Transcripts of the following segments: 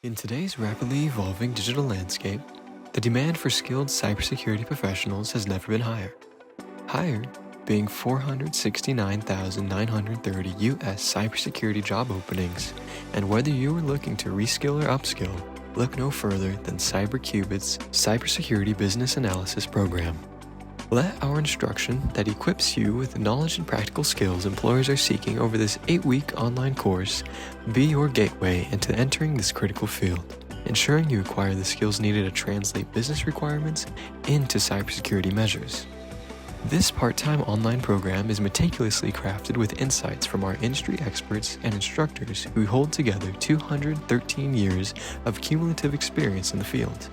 In today's rapidly evolving digital landscape, the demand for skilled cybersecurity professionals has never been higher. Higher being 469,930 US cybersecurity job openings, and whether you are looking to reskill or upskill, look no further than Qubits' Cybersecurity Business Analysis program. Let our instruction that equips you with the knowledge and practical skills employers are seeking over this 8-week online course be your gateway into entering this critical field, ensuring you acquire the skills needed to translate business requirements into cybersecurity measures. This part-time online program is meticulously crafted with insights from our industry experts and instructors who hold together 213 years of cumulative experience in the field,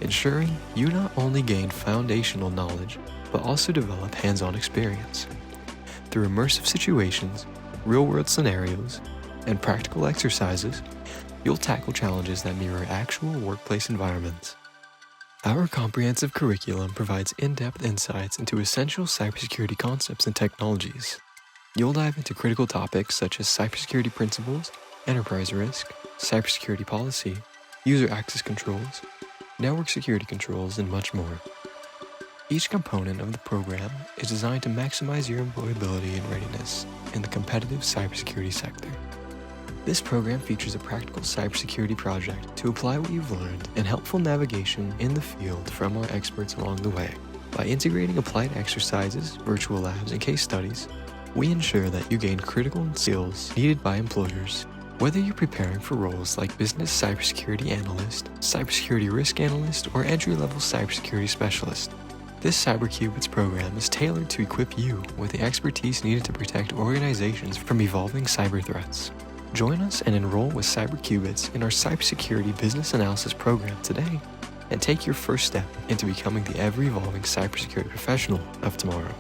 ensuring you not only gain foundational knowledge, but also develop hands-on experience. Through immersive situations, real-world scenarios, and practical exercises, you'll tackle challenges that mirror actual workplace environments. Our comprehensive curriculum provides in-depth insights into essential cybersecurity concepts and technologies. You'll dive into critical topics such as cybersecurity principles, enterprise risk, cybersecurity policy, user access controls, network security controls, and much more. Each component of the program is designed to maximize your employability and readiness in the competitive cybersecurity sector. This program features a practical cybersecurity project to apply what you've learned and helpful navigation in the field from our experts along the way. By integrating applied exercises, virtual labs, and case studies, we ensure that you gain critical skills needed by employers. Whether you're preparing for roles like Business Cybersecurity Analyst, Cybersecurity Risk Analyst, or entry-level Cybersecurity Specialist, this Qubits program is tailored to equip you with the expertise needed to protect organizations from evolving cyber threats. Join us and enroll with Qubits in our Cybersecurity Business Analysis program today and take your first step into becoming the ever-evolving cybersecurity professional of tomorrow.